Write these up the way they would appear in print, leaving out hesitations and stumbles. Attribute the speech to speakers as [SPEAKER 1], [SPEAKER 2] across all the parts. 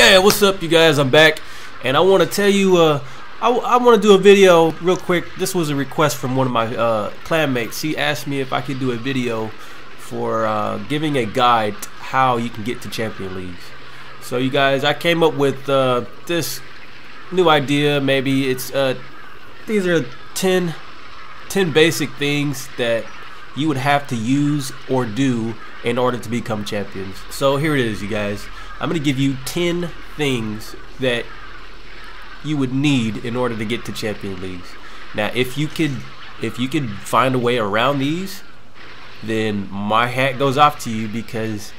[SPEAKER 1] Man, what's up, you guys? I'm back, and I want to tell you, I want to do a video real quick. This was a request from one of my clanmates. He asked me if I could do a video for giving a guide how you can get to Champion Leagues. So, you guys, I came up with this new idea. Maybe it's these are 10 basic things that you would have to use or do in order to become champions. So here it is, you guys. I'm gonna give you 10 things that you would need in order to get to Champion Leagues. Now, if you could find a way around these, then my hat goes off to you, because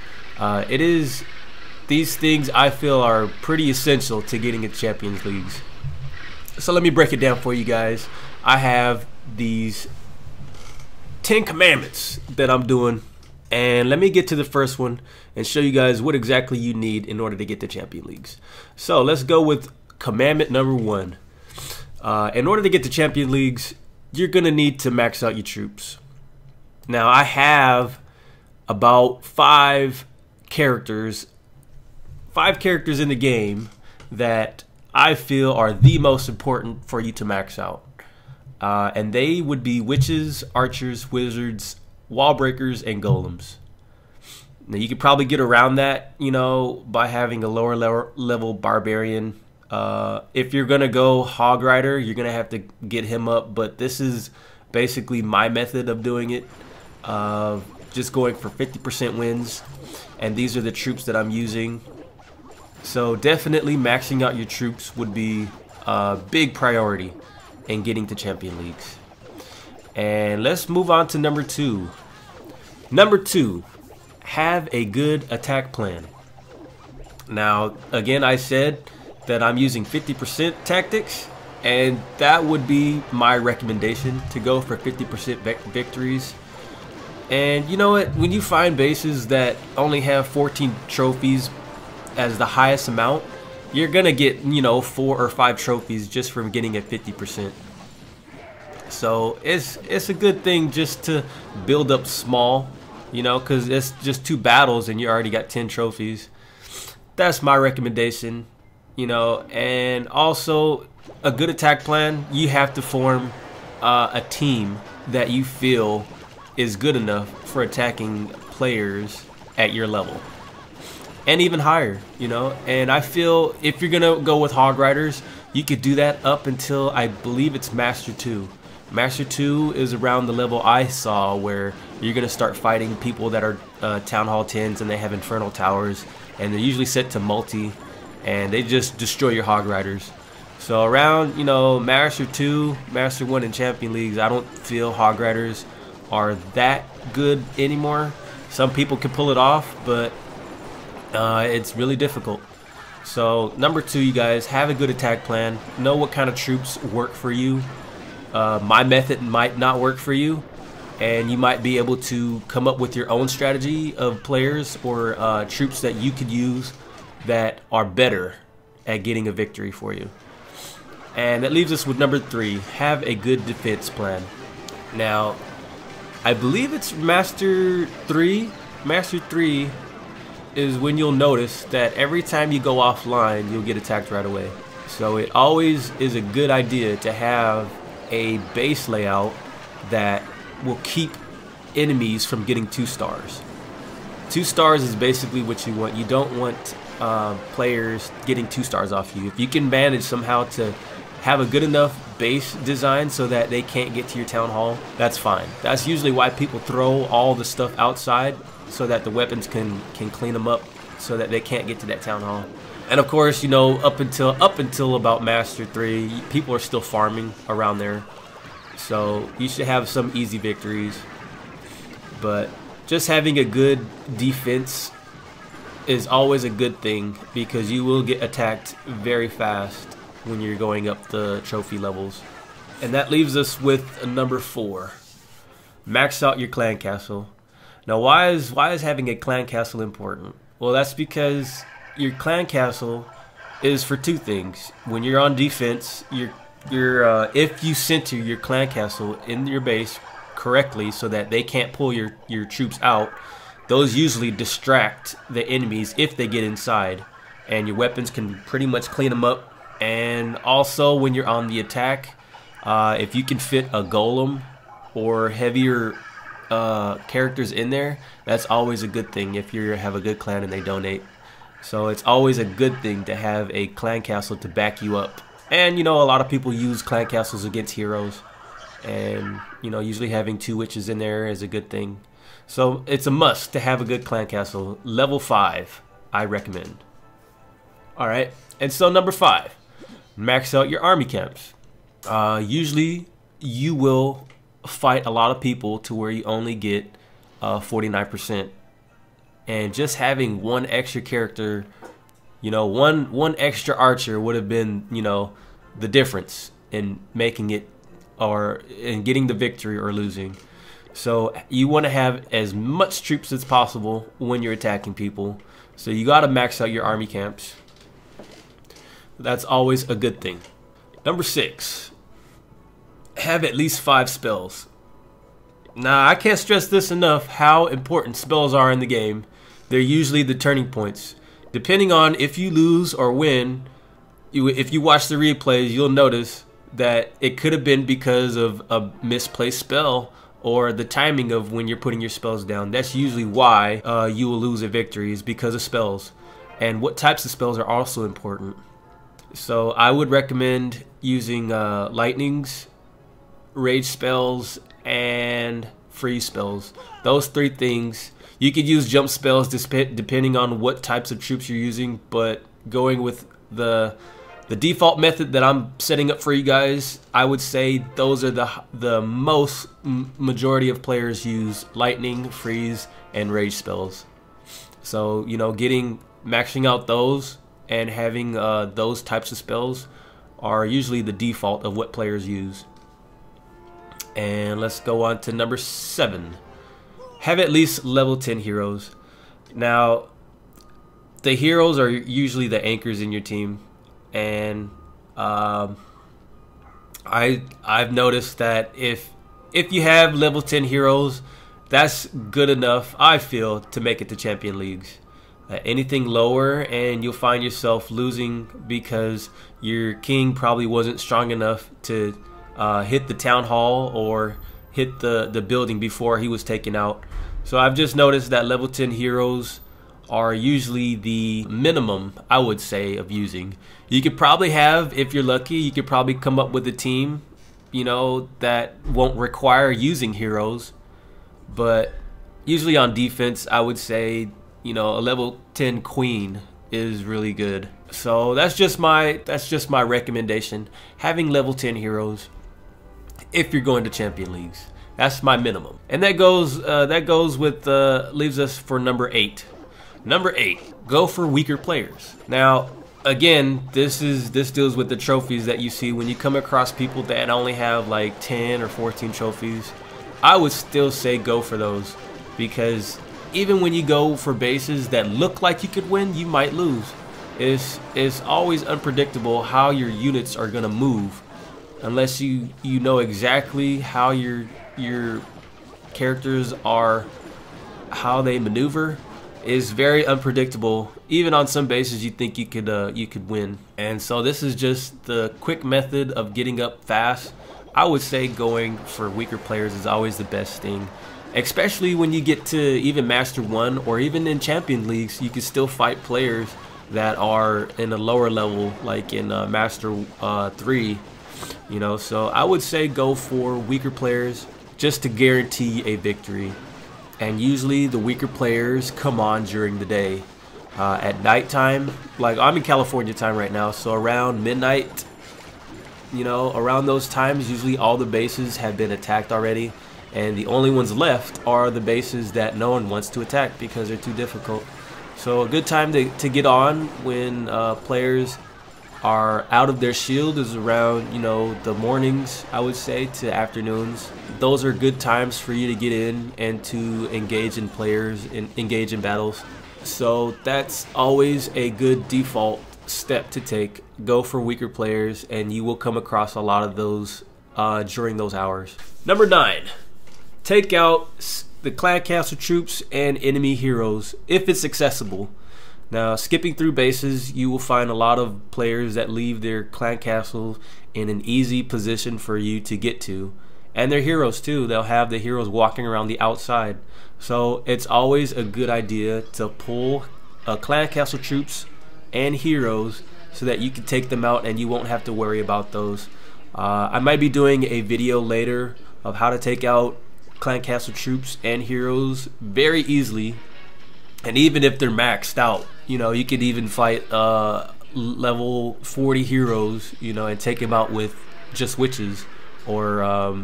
[SPEAKER 1] these things I feel are pretty essential to getting into Champions Leagues. So let me break it down for you guys. I have these 10 commandments that I'm doing, and let me get to the first one and show you guys what exactly you need in order to get to Champion Leagues. So let's go with commandment number 1. In order to get to Champion Leagues, you're gonna need to max out your troops. Now, I have about 5 characters in the game that I feel are the most important for you to max out. And they would be witches, archers, wizards, wall breakers, and golems. Now, you could probably get around that, you know, by having a lower level barbarian. If you're gonna go Hog Rider, you're gonna have to get him up, but this is basically my method of doing it, just going for 50% wins, and these are the troops that I'm using. So definitely maxing out your troops would be a big priority in getting to Champion Leagues. And let's move on to number 2. Number 2, have a good attack plan. Now, again, I said that I'm using 50% tactics, and that would be my recommendation, to go for 50% victories. And you know what? When you find bases that only have 14 trophies as the highest amount, you're gonna get, you know, 4 or 5 trophies just from getting at 50%. So it's a good thing just to build up small, you know, because it's just 2 battles and you already got 10 trophies. That's my recommendation, you know. And also, a good attack plan, you have to form a team that you feel is good enough for attacking players at your level and even higher, you know. And I feel if you're gonna go with Hog Riders, you could do that up until, I believe it's Master 2. Master 2 is around the level I saw where you're gonna start fighting people that are Town Hall 10s, and they have Infernal Towers, and they're usually set to multi, and they just destroy your Hog Riders. So around, you know, Master 2, Master 1 in Champion Leagues, I don't feel Hog Riders are that good anymore. Some people can pull it off, but it's really difficult. So number 2, you guys, have a good attack plan. Know what kind of troops work for you. My method might not work for you, and you might be able to come up with your own strategy of players or troops that you could use that are better at getting a victory for you. And that leaves us with number 3, have a good defense plan. Now, I believe it's Master 3. Master 3 is when you'll notice that every time you go offline, you'll get attacked right away. So it always is a good idea to have a base layout that will keep enemies from getting 2 stars. 2 stars is basically what you want. You don't want players getting 2 stars off you. If you can manage somehow to have a good enough base design so that they can't get to your town hall, that's fine. That's usually why people throw all the stuff outside, so that the weapons can clean them up so that they can't get to that town hall. And of course, you know, up until about Master 3, people are still farming around there. So you should have some easy victories. But just having a good defense is always a good thing, because you will get attacked very fast when you're going up the trophy levels. And that leaves us with number 4. Max out your clan castle. Now, why is having a clan castle important? Well, that's because your clan castle is for 2 things. When you're on defense, if you center your clan castle in your base correctly so that they can't pull your troops out, those usually distract the enemies if they get inside, and your weapons can pretty much clean them up. And also when you're on the attack, if you can fit a golem or heavier characters in there, that's always a good thing if you have a good clan and they donate. So it's always a good thing to have a clan castle to back you up. And you know, a lot of people use clan castles against heroes, and you know, usually having 2 witches in there is a good thing. So it's a must to have a good clan castle. Level 5, I recommend. Alright, and so number 5, max out your army camps. Usually you will fight a lot of people to where you only get 49%. And just having one extra character, you know, one extra archer would have been, you know, the difference in making it or in getting the victory or losing. So you want to have as much troops as possible when you're attacking people. So you got to max out your army camps. That's always a good thing. Number 6, have at least 5 spells. Now, I can't stress this enough how important spells are in the game. They're usually the turning points. Depending on if you lose or win, if you watch the replays, you'll notice that it could have been because of a misplaced spell or the timing of when you're putting your spells down. That's usually why you will lose a victory, is because of spells. And what types of spells are also important. So I would recommend using lightnings, rage spells, and freeze spells. Those 3 things. You could use jump spells depending on what types of troops you're using, but going with the default method that I'm setting up for you guys, I would say those are the most majority of players use: lightning, freeze, and rage spells. So you know, maxing out those and having those types of spells are usually the default of what players use. And let's go on to number 7. Have at least level 10 heroes. Now, the heroes are usually the anchors in your team, and I've noticed that if you have level 10 heroes, that's good enough, I feel, to make it to Champion Leagues. Anything lower and you'll find yourself losing because your king probably wasn't strong enough to hit the town hall or hit the building before he was taken out. So I've just noticed that level 10 heroes are usually the minimum, I would say, of using. You could probably have, if you're lucky, you could probably come up with a team, you know, that won't require using heroes. But usually on defense, I would say, you know, a level 10 queen is really good. So that's just my recommendation. Having level 10 heroes if you're going to Champion Leagues. That's my minimum. And that goes with leaves us for number 8. Number 8, go for weaker players. Now, again, this deals with the trophies that you see when you come across people that only have like 10 or 14 trophies. I would still say go for those, because even when you go for bases that look like you could win, you might lose. It's always unpredictable how your units are gonna move, unless you know exactly how your characters are, how they maneuver. Is very unpredictable. Even on some bases you think you could win. And so this is just the quick method of getting up fast. I would say going for weaker players is always the best thing, especially when you get to even Master 1 or even in Champion Leagues. You can still fight players that are in a lower level, like in Master 3, you know. So I would say go for weaker players just to guarantee a victory. And usually the weaker players come on during the day. At nighttime, like I'm in California time right now, so around midnight, you know, around those times, usually all the bases have been attacked already, and the only ones left are the bases that no one wants to attack because they're too difficult. So a good time to get on when players are out of their shield is around, you know, the mornings, I would say, to afternoons. Those are good times for you to get in and to engage in players and engage in battles. So that's always a good default step to take. Go for weaker players, and you will come across a lot of those during those hours. Number 9, take out the clan castle troops and enemy heroes if it's accessible. Now, skipping through bases, you will find a lot of players that leave their clan castle in an easy position for you to get to. And their heroes too. They'll have the heroes walking around the outside. So it's always a good idea to pull clan castle troops and heroes so that you can take them out and you won't have to worry about those. I might be doing a video later of how to take out clan castle troops and heroes very easily, and even if they're maxed out, you know, you could even fight level 40 heroes, you know, and take them out with just witches or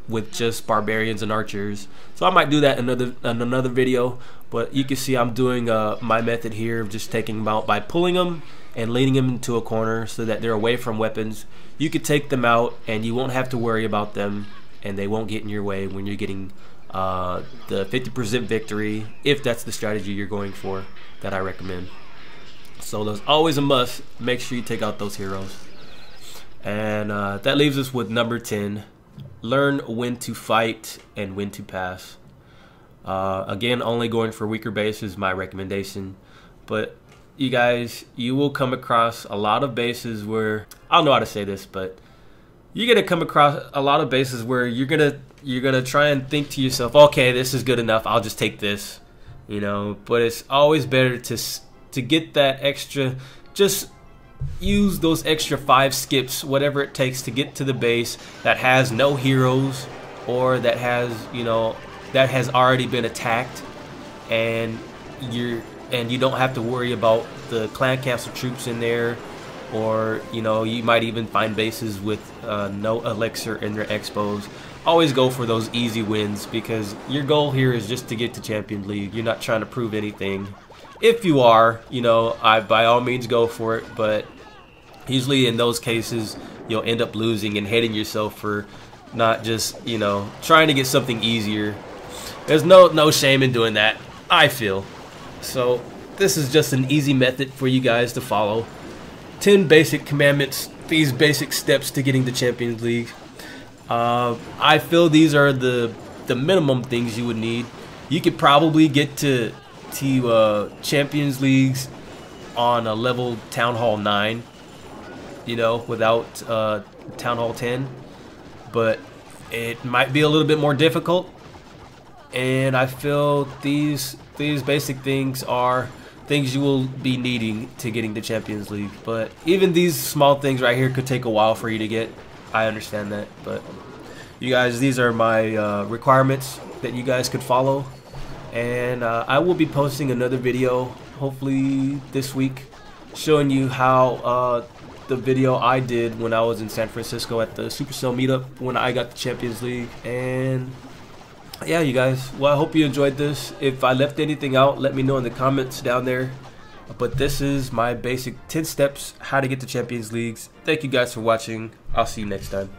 [SPEAKER 1] with just barbarians and archers. So I might do that in another video, but you can see I'm doing my method here of just taking them out by pulling them and leading them into a corner so that they're away from weapons. You could take them out and you won't have to worry about them, and they won't get in your way when you're getting the 50% victory, if that's the strategy you're going for, that I recommend. So there's always a must. Make sure you take out those heroes. And that leaves us with number 10. Learn when to fight and when to pass. Again, only going for weaker base is my recommendation. But you guys, you will come across a lot of bases where, I don't know how to say this, but you're gonna come across a lot of bases where you're gonna try and think to yourself, okay, this is good enough, I'll just take this, you know. But it's always better to get that extra, just use those extra 5 skips, whatever it takes, to get to the base that has no heroes, or that has, you know, that has already been attacked, and you don't have to worry about the clan castle troops in there. Or, you know, you might even find bases with no elixir in their expos. Always go for those easy wins, because your goal here is just to get to Champions League. You're not trying to prove anything. If you are, you know, by all means go for it, but usually in those cases you'll end up losing and hating yourself for not just, you know, trying to get something easier. There's no shame in doing that, I feel. So this is just an easy method for you guys to follow. 10 basic commandments, these basic steps to getting to Champions League. I feel these are the minimum things you would need. You could probably get to Champions Leagues on a level Town Hall 9, you know, without Town Hall 10. But it might be a little bit more difficult. And I feel these basic things are things you will be needing to getting to Champions League. But even these small things right here could take a while for you to get. I understand that, but you guys, these are my requirements that you guys could follow. And I will be posting another video hopefully this week showing you how the video I did when I was in San Francisco at the Supercell meetup when I got the Champions League. And yeah, you guys, well, I hope you enjoyed this. If I left anything out, let me know in the comments down there. But this is my basic 10 steps how to get to Champions Leagues. Thank you guys for watching. I'll see you next time.